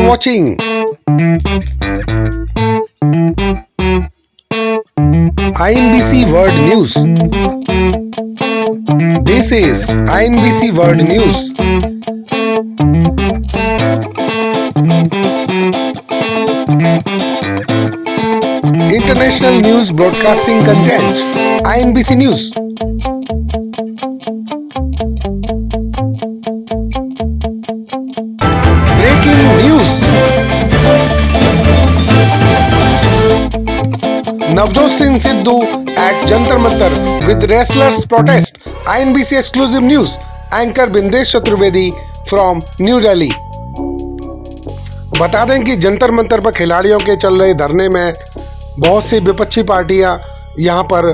watching INBC World News. This is INBC World News. International news broadcasting content. INBC News. Breaking news. Navjot Singh Sidhu at Jantar Mantar with wrestlers protest. INBC exclusive news. Anchor Bindesh Chaturvedi from New Delhi. बता दें कि जंतर मंतर पर खिलाड़ियों के चल रहे धरने में बहुत सी विपक्षी पार्टियां यहां पर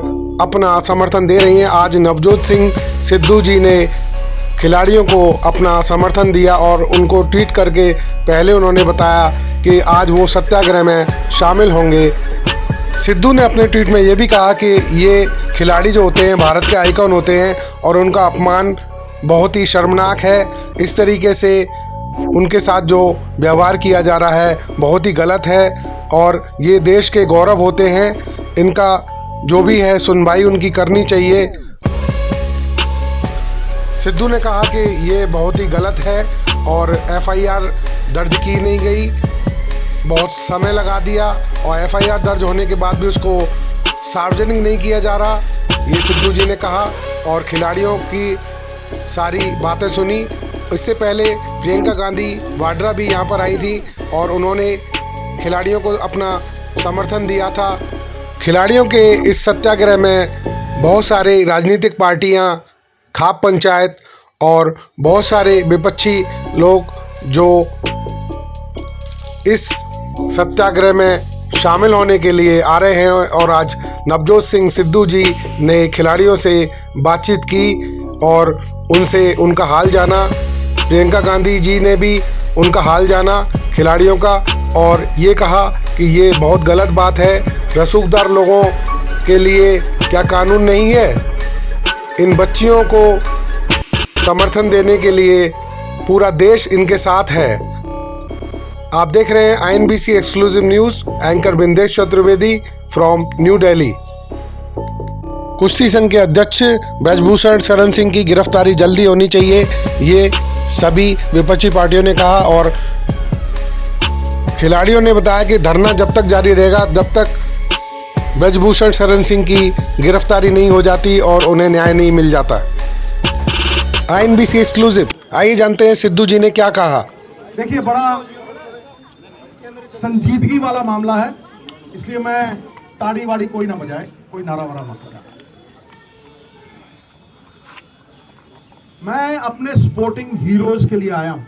अपना समर्थन दे रही हैं। आज नवजोत सिंह सिद्धू जी ने खिलाड़ियों को अपना समर्थन दिया और उनको ट्वीट करके पहले उन्होंने बताया कि आज वो सत्याग्रह में शामिल होंगे। सिद्धू ने अपने ट्वीट में ये भी कहा कि ये खिलाड़ी जो होते हैं भारत के आइकॉन होते हैं और उनका अपमान बहुत ही शर्मनाक है। इस तरीके से उनके साथ जो व्यवहार किया जा रहा है बहुत ही गलत है और ये देश के गौरव होते हैं। इनका जो भी है सुनवाई उनकी करनी चाहिए। सिद्धू ने कहा कि ये बहुत ही गलत है और FIR दर्ज की नहीं गई, बहुत समय लगा दिया और FIR दर्ज होने के बाद भी उसको सार्वजनिक नहीं किया जा रहा, ये सिद्धू जी ने कहा और खिलाड़ियों की सारी बातें सुनी। इससे पहले प्रियंका गांधी वाड्रा भी यहाँ पर आई थी और उन्होंने खिलाड़ियों को अपना समर्थन दिया था। खिलाड़ियों के इस सत्याग्रह में बहुत सारे राजनीतिक पार्टियां, खाप पंचायत और बहुत सारे विपक्षी लोग जो इस सत्याग्रह में शामिल होने के लिए आ रहे हैं और आज नवजोत सिंह सिद्धू जी ने खिलाड़ियों से बातचीत की और उनसे उनका हाल जाना। प्रियंका गांधी जी ने भी उनका हाल जाना खिलाड़ियों का और ये कहा कि ये बहुत गलत बात है। रसूखदार लोगों के लिए क्या कानून नहीं है? इन बच्चियों को समर्थन देने के लिए पूरा देश इनके साथ है। आप देख रहे हैं INBC exclusive news. Anchor Bindesh Chaturvedi from new Delhi. कुश्ती संघ के अध्यक्ष ब्रजभूषण शरण सिंह की गिरफ्तारी जल्दी होनी चाहिए, ये सभी विपक्षी पार्टियों ने कहा और खिलाड़ियों ने बताया कि धरना जब तक जारी रहेगा जब तक ब्रजभूषण शरण सिंह की गिरफ्तारी नहीं हो जाती और उन्हें न्याय नहीं मिल जाता। INBC exclusive. आइए जानते हैं सिद्धू जी ने क्या कहा। देखिए, बड़ा संजीदगी वाला मामला है, इसलिए मैं ताड़ी वाड़ी कोई ना बजाए, कोई नारा वारा मत बजाए। मैं अपने स्पोर्टिंग हीरोज के लिए आया हूं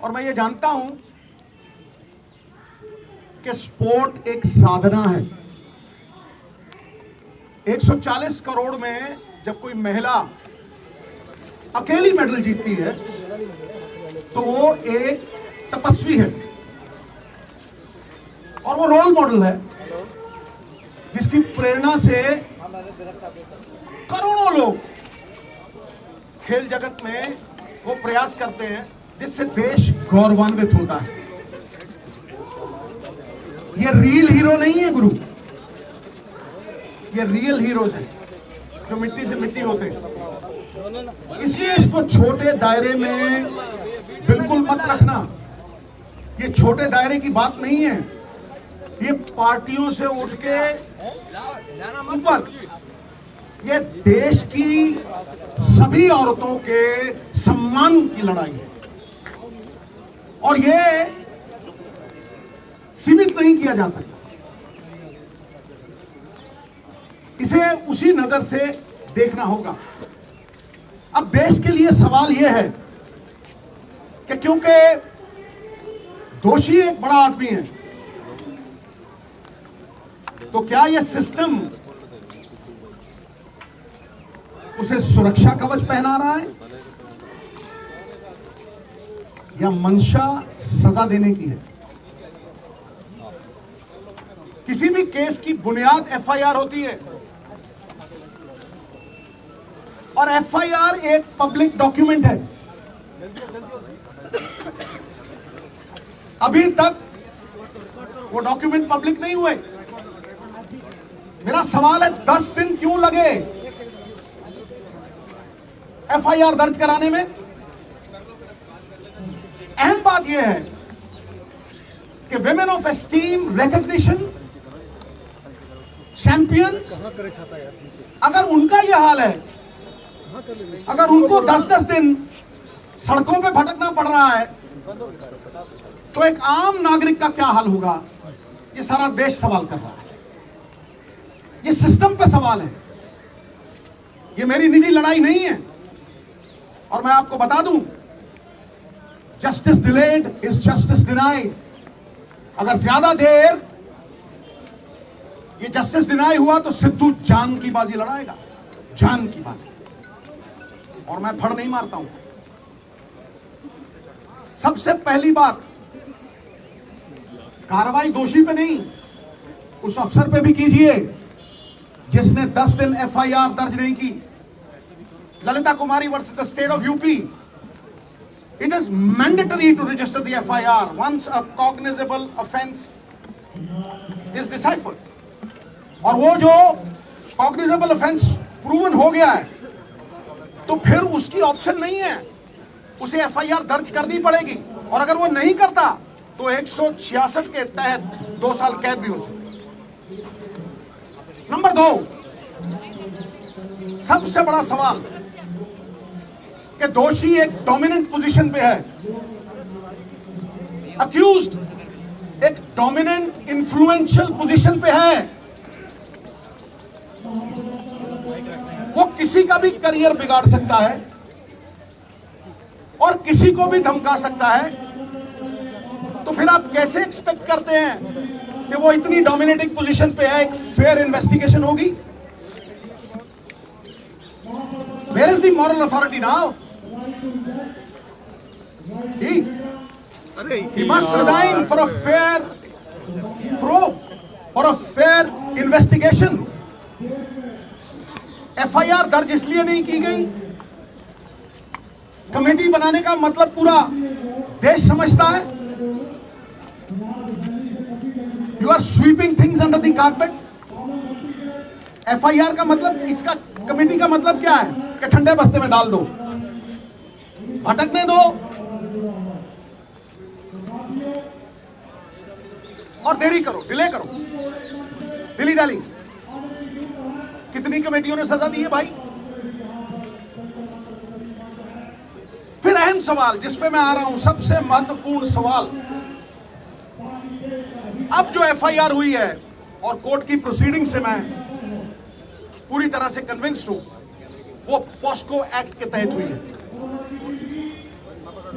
और मैं ये जानता हूं कि स्पोर्ट एक साधना है। 140 करोड़ में जब कोई महिला अकेली मेडल जीतती है तो वो एक तपस्वी है और वो रोल मॉडल है जिसकी प्रेरणा से करोड़ों लोग खेल जगत में वो प्रयास करते हैं जिससे देश गौरवान्वित होता है। ये रियल हीरो नहीं है गुरु, ये रियल हीरोज हैं जो मिट्टी से मिट्टी होते हैं। इसलिए इसको छोटे दायरे में बिल्कुल मत रखना। ये छोटे दायरे की बात नहीं है, ये पार्टियों से उठ के ऊपर ये देश की सभी औरतों के सम्मान की लड़ाई है और ये सीमित नहीं किया जा सकता। इसे उसी नजर से देखना होगा। अब देश के लिए सवाल यह है कि क्योंकि दोषी एक बड़ा आदमी है तो क्या यह सिस्टम उसे सुरक्षा कवच पहना रहा है या मंशा सजा देने की है? किसी भी केस की बुनियाद FIR होती है और FIR एक पब्लिक डॉक्यूमेंट है। अभी तक वो डॉक्यूमेंट पब्लिक नहीं हुए। मेरा सवाल है 10 दिन क्यों लगे एफआईआर दर्ज कराने में? अहम बात यह है कि women of esteem, recognition, champions, अगर उनका यह हाल है, अगर उनको 10-10 दिन सड़कों पे भटकना पड़ रहा है, तो एक आम नागरिक का क्या हाल होगा? ये सारा देश सवाल कर रहा है। ये सिस्टम पे सवाल है। ये मेरी निजी लड़ाई नहीं है। और मैं आपको बता दूं, justice delayed is justice denied. अगर ज्यादा देर ये जस्टिस डिनाई हुआ तो सिद्धू जान की बाजी लड़ाएगा, जान की बाजी। और मैं फड़ नहीं मारता हूं। सबसे पहली बात, कार्रवाई दोषी पे नहीं, उस अफसर पे भी कीजिए जिसने 10 दिन एफआईआर दर्ज नहीं की। Lalita Kumari versus the state of UP, it is mandatory to register the FIR once a cognizable offense is deciphered. और वो जो cognizable offense proven हो गया है, तो फिर उसकी ऑप्शन नहीं है, उसे FIR दर्ज करनी पड़ेगी। और अगर वो नहीं करता तो 166 के तहत 2 साल कैद भी हो सकती। नंबर 2, सबसे बड़ा सवाल कि दोषी एक डोमिनेंट पोजीशन पे है, अक्यूज्ड एक डोमिनेंट इन्फ्लुएंशियल पोजीशन पे है। वो किसी का भी करियर बिगाड़ सकता है और किसी को भी धमका सकता है। तो फिर आप कैसे एक्सपेक्ट करते हैं कि वो इतनी डोमिनेटिंग पोजीशन पे है, एक फेयर इन्वेस्टिगेशन होगी? Where is the moral authority now? He must resign for a fair probe, for a fair investigation. FIR दर्ज इसलिए नहीं की गई, कमेटी बनाने का मतलब पूरा देश समझता है। You are sweeping things under the carpet. FIR का मतलब, इसका कमेटी का मतलब क्या है कि ठंडे बस्ते में डाल दो, भटकने दो और देरी करो, डिले करो, दिल्ली डाली। कितनी कमेटियों ने सजा दी है भाई? फिर अहम सवाल जिस पे मैं आ रहा हूं, सबसे महत्वपूर्ण सवाल, अब जो एफआईआर हुई है और कोर्ट की प्रोसीडिंग से मैं पूरी तरह से कन्विंस्ड हूं, वो पॉस्को एक्ट के तहत हुई है।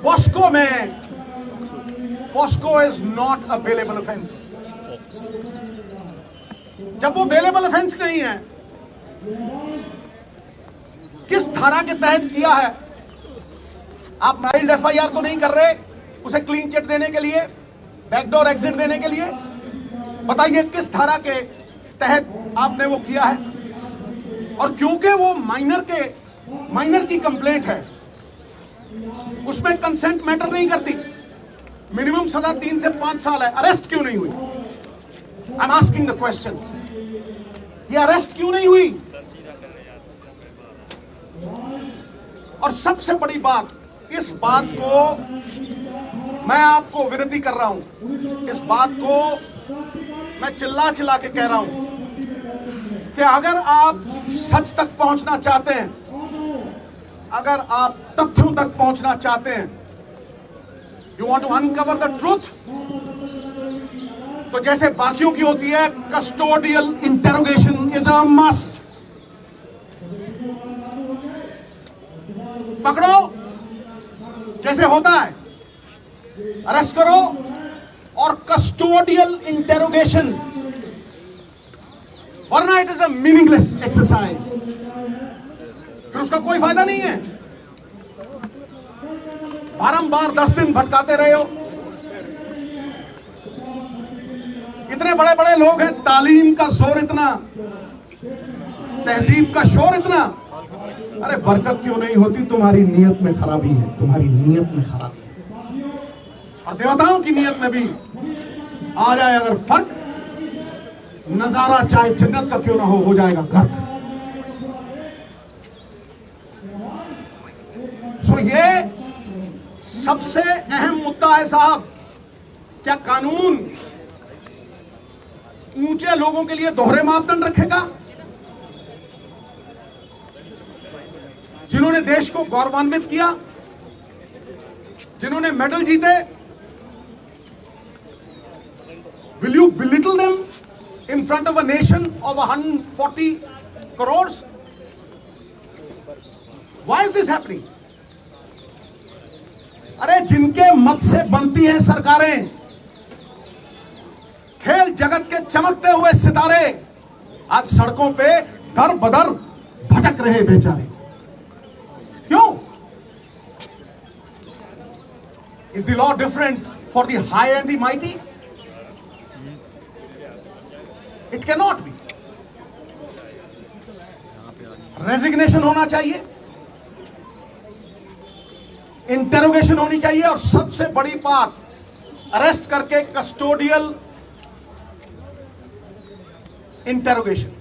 पॉस्को में, POCSO is not a bailable offence. जब वो बेलेबल ऑफेंस नहीं है, किस धारा के तहत किया है? आप मैरिज एफआईआर तो नहीं कर रहे उसे क्लीन चिट देने के लिए, बैकडोर एग्जिट देने के लिए। बताइए किस धारा के तहत आपने वो किया है? और क्योंकि वो माइनर की कंप्लेंट है, उसमें कंसेंट मैटर नहीं करती। मिनिमम सजा 3 से 5 साल है, अरेस्ट क्यों नहीं हुई? I am asking the question, ये अरेस्ट क्यों नहीं हुई? और सबसे बड़ी बात, इस बात को मैं आपको विनती कर रहा हूं, इस बात को मैं चिल्ला चिल्ला के कह रहा हूं कि अगर आप सच तक पहुंचना चाहते हैं, अगर आप तथ्यों तक पहुंचना चाहते हैं, you want to uncover the truth, तो जैसे बाकियों की होती है, custodial interrogation is a must. पकड़ो जैसे होता है, अरेस्ट करो और कस्टोडियल इंटेरोगेशन, वरना it is a meaningless exercise, फिर उसका कोई फायदा नहीं है। बारंबार 10 दिन भटकाते रहे हो। इतने बड़े बड़े लोग हैं, तालीम का जोर इतना, तहजीब का शोर इतना, अरे बरकत क्यों नहीं होती? तुम्हारी नीयत में खराबी है, तुम्हारी नीयत में खराबी है। और देवताओं की नीयत में भी आ जाए अगर फर्क, नजारा चाहे जन्नत का क्यों ना हो जाएगा गर्क। तो ये सबसे अहम मुद्दा है साहब। क्या कानून ऊंचे लोगों के लिए दोहरे मापदंड रखेगा? जिन्होंने देश को गौरवान्वित किया, जिन्होंने मेडल जीते, will you belittle them in front of a nation of 140 crores? Why is this happening? अरे जिनके मत से बनती हैं सरकारें, खेल जगत के चमकते हुए सितारे आज सड़कों पे दर बदर भटक रहे बेचारे। क्यों? Is the law different for the high and the mighty? It cannot be. Resignation होना चाहिए, इंटेरोगेशन होनी चाहिए, और सबसे बड़ी बात, अरेस्ट करके कस्टोडियल इंटेरोगेशन।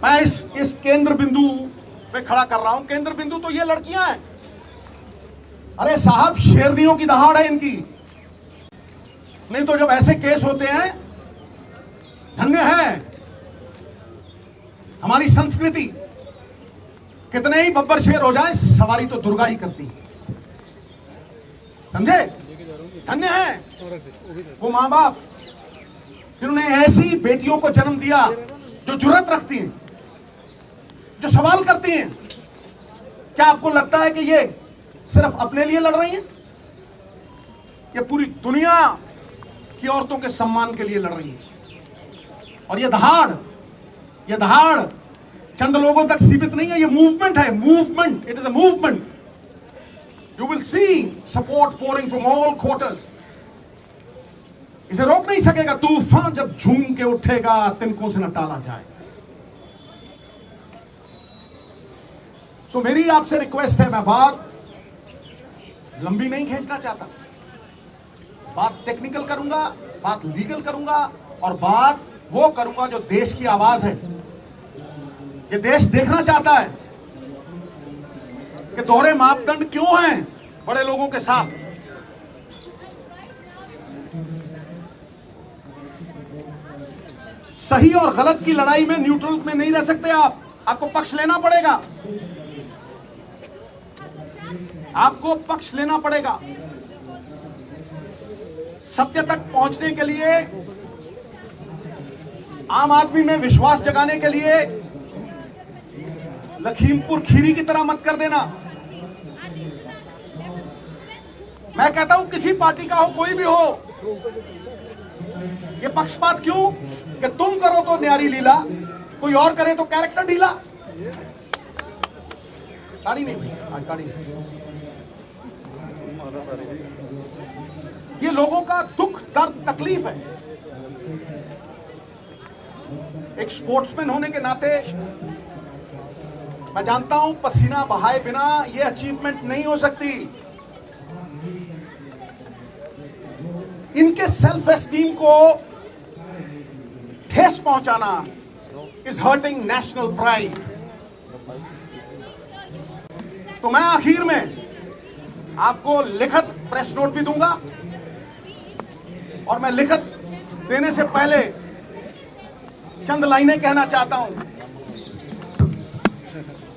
मैं इस केंद्र बिंदु पे खड़ा कर रहा हूं। केंद्र बिंदु तो ये लड़कियां हैं। अरे साहब, शेरनियों की दहाड़ है इनकी। नहीं तो जब ऐसे केस होते हैं, धन्य है हमारी संस्कृति, कितने ही बब्बर शेर हो जाए, सवारी तो दुर्गा ही करती है। समझे? धन्य है वो मां बाप जिन्होंने ऐसी बेटियों को जन्म दिया जो जुर्रत रखती हैं, जो सवाल करती हैं। क्या आपको लगता है कि ये सिर्फ अपने लिए लड़ रही हैं? ये पूरी दुनिया की औरतों के सम्मान के लिए लड़ रही हैं। और ये दहाड़ चंद लोगों तक सीमित नहीं है, ये मूवमेंट है। Movement, it is a movement. You will see support pouring from all quarters. इसे रोक नहीं सकेगा तूफान, जब झूम के उठेगा तिनकों से न टाला जाए। सो मेरी आपसे रिक्वेस्ट है, मैं बात लंबी नहीं खींचना चाहता, बात टेक्निकल करूंगा, बात लीगल करूंगा, और बात वो करूंगा जो देश की आवाज है। ये देश देखना चाहता है कि दोहरे मापदंड क्यों हैं बड़े लोगों के साथ। सही और गलत की लड़ाई में न्यूट्रल में नहीं रह सकते आप, आपको पक्ष लेना पड़ेगा, आपको पक्ष लेना पड़ेगा। सत्य तक पहुंचने के लिए, आम आदमी में विश्वास जगाने के लिए लखीमपुर खीरी की तरह मत कर देना। मैं कहता हूं किसी पार्टी का हो, कोई भी हो, ये पक्षपात क्यों कि तुम करो तो न्यारी लीला, कोई और करे तो कैरेक्टर ढीला। ताड़ी नहीं भाई, आज ताड़ी नहीं। ये लोगों का दुख, दर्द, तकलीफ है। एक स्पोर्ट्समैन होने के नाते मैं जानता हूं पसीना बहाए बिना ये अचीवमेंट नहीं हो सकती। इनके सेल्फ एस्टीम को ठेस पहुंचाना इज हर्टिंग नेशनल प्राइड। तो मैं आखिर में आपको लिखित प्रेस नोट भी दूंगा, और मैं लिखित देने से पहले चंद लाइनें कहना चाहता हूं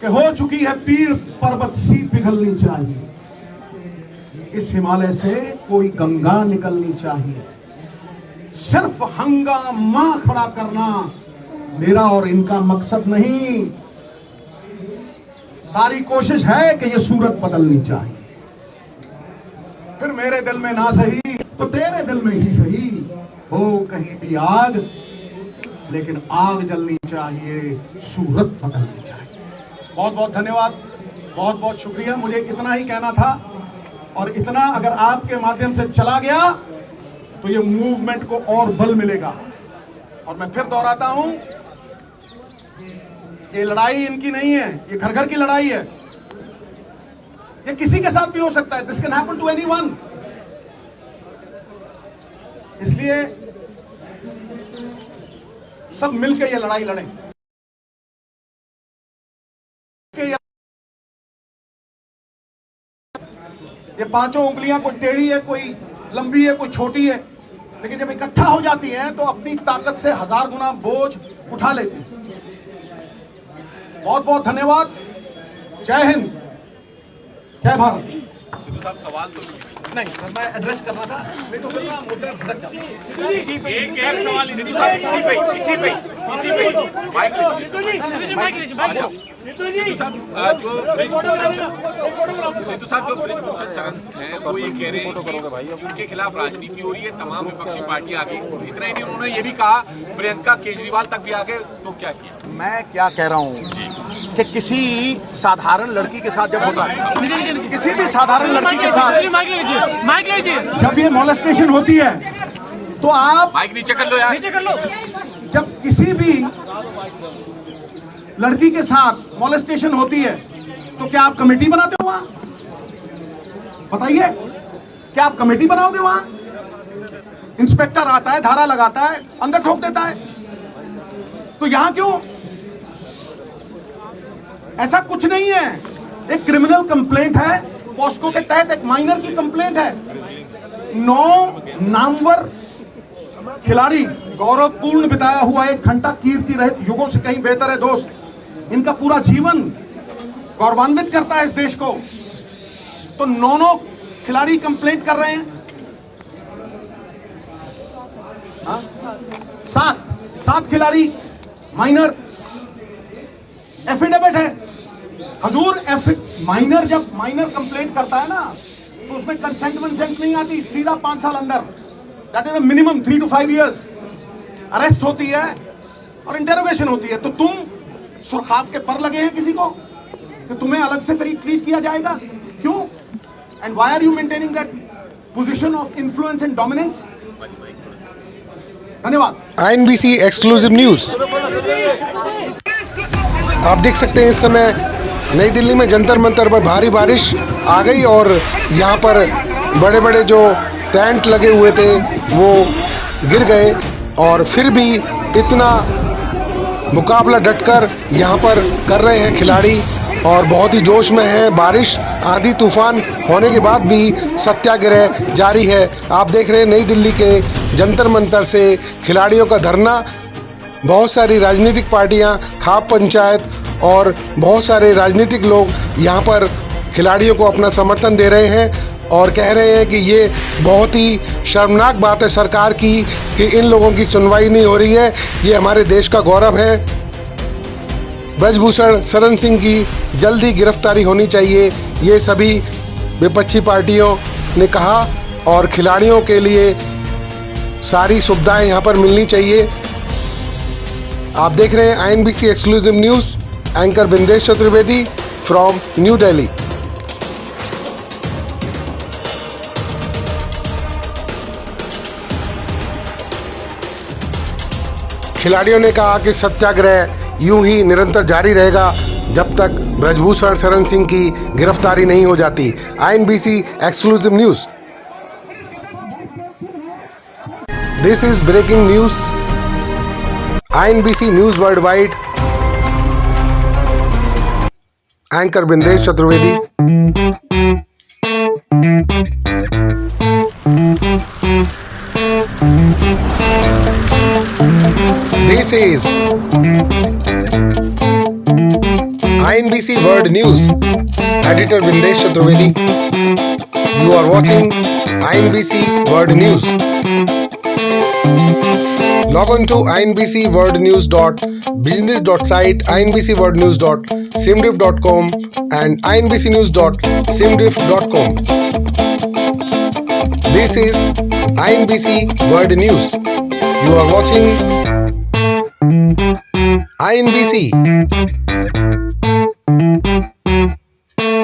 कि हो चुकी है पीर पर्वत सी पिघलनी चाहिए, इस हिमालय से कोई गंगा निकलनी चाहिए। सिर्फ हंगामा खड़ा करना मेरा और इनका मकसद नहीं, सारी कोशिश है कि ये सूरत बदलनी चाहिए। फिर मेरे दिल में ना सही तो तेरे दिल में ही सही, हो कहीं भी आग, लेकिन आग जलनी चाहिए, सूरत बदलनी चाहिए। बहुत बहुत धन्यवाद, बहुत बहुत शुक्रिया। मुझे इतना ही कहना था, और इतना अगर आपके माध्यम से चला गया तो ये मूवमेंट को और बल मिलेगा। और मैं फिर दोहराता हूं, ये लड़ाई इनकी नहीं है, ये घर घर की लड़ाई है। ये किसी के साथ भी हो सकता है, this can happen to anyone. इसलिए सब मिलकर ये लड़ाई लड़ें। ये पांचों उंगलियां कोई टेढ़ी है, कोई लंबी है, कोई छोटी है, लेकिन जब इकट्ठा हो जाती हैं तो अपनी ताकत से 1000 गुना बोझ उठा लेती हैं। बहुत बहुत धन्यवाद। जय हिंद, जय भारत। सिद्धू साहब सवाल तो नहीं सर, मैं एड्रेस करना था, नहीं तो फिर ना मुद्दा भटक जाता। एक सवाल सिद्धू साहब इसी पे माइक जो सिद्धू साहब जो ब्रिजभूषण शरण हैं वो ये कह रहे हैं कि उनके खिलाफ राजनीति हो रही है, तमाम विपक्षी पार्टियां आगे। इतना ही नहीं, उन्होंने ये भी कहा प्रियंका केजरीवाल तक भी आगे, तो क्या किया? मैं क्या कह रहा हूँ कि किसी साधारण लड़की के साथ जब होता है, किसी भी साधारण लड़की के साथ जब ये मॉलेस्टेशन होती है तो आप माइक नीचे कर लो यार, नीचे कर लो। जब किसी भी लड़की के साथ मॉलेस्टेशन होती है तो क्या आप कमेटी बनाते हो वहां? बताइए, क्या आप कमेटी बनाओगे वहां? इंस्पेक्टर आता है, धारा लगाता है, अंदर ठोक देता है। तो यहां क्यों? ऐसा कुछ नहीं है। एक क्रिमिनल कंप्लेंट है, पॉस्को के तहत एक माइनर की कंप्लेंट है। 9 नामवर खिलाड़ी गौरवपूर्ण बिताया हुआ एक घंटा कीर्ति रहित युगों से कहीं बेहतर है दोस्त। इनका पूरा जीवन गौरवान्वित करता है इस देश को। तो 9 खिलाड़ी कंप्लेंट कर रहे हैं। 7 खिलाड़ी माइनर एफिडेविट है। हजूर, माइनर जब माइनर कंप्लेंट करता है ना तो उसमें कंसेंट नहीं आती, सीधा 5 साल अंदर, that is minimum 3 to 5 years arrest होती है और इंटेरोगेशन होती है। तो तुम सुरखाब के पर लगे हैं किसी को कि तुम्हें अलग से ट्रीट किया जाएगा? क्यों? And why are you maintaining that position of influence and dominance? धन्यवाद। INBC exclusive news. आप देख सकते हैं इस समय नई दिल्ली में जंतर मंतर पर भारी बारिश आ गई और यहाँ पर बड़े बड़े जो टेंट लगे हुए थे वो गिर गए, और फिर भी इतना मुकाबला डटकर यहाँ पर कर रहे हैं खिलाड़ी और बहुत ही जोश में है। बारिश आंधी तूफान होने के बाद भी सत्याग्रह जारी है। आप देख रहे हैं नई दिल्ली के जंतर मंतर से खिलाड़ियों का धरना। बहुत सारी राजनीतिक पार्टियां, खाप पंचायत और बहुत सारे राजनीतिक लोग यहाँ पर खिलाड़ियों को अपना समर्थन दे रहे हैं और कह रहे हैं कि ये बहुत ही शर्मनाक बात है सरकार की कि इन लोगों की सुनवाई नहीं हो रही है। ये हमारे देश का गौरव है। ब्रजभूषण शरण सिंह की जल्दी गिरफ्तारी होनी चाहिए, ये सभी विपक्षी पार्टियों ने कहा, और खिलाड़ियों के लिए सारी सुविधाएं यहाँ पर मिलनी चाहिए। आप देख रहे हैं INBC exclusive news, anchor Bindesh Chaturvedi from new Delhi. खिलाड़ियों ने कहा कि सत्याग्रह यूं ही निरंतर जारी रहेगा जब तक ब्रजभूषण शरण सिंह की गिरफ्तारी नहीं हो जाती। INBC exclusive news. This is breaking news. INBC news world wide, anchor Bindesh Chaturvedi. This is INBC World News. Editor Bindesh Chaturvedi. You are watching INBC World News. Log on to inbcworldnews.business.site, inbcworldnews.simdiff.com and inbcnews.simdiff.com. This is INBC World News. You are watching INBC.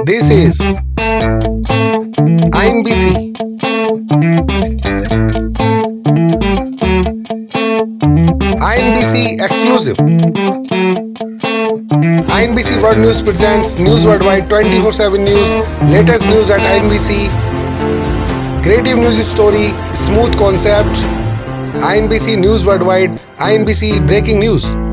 This is INBC. INBC exclusive. INBC World News presents News Worldwide 24/7 News. Latest news at INBC. creative news story, smooth concept, INBC News Worldwide, INBC Breaking News.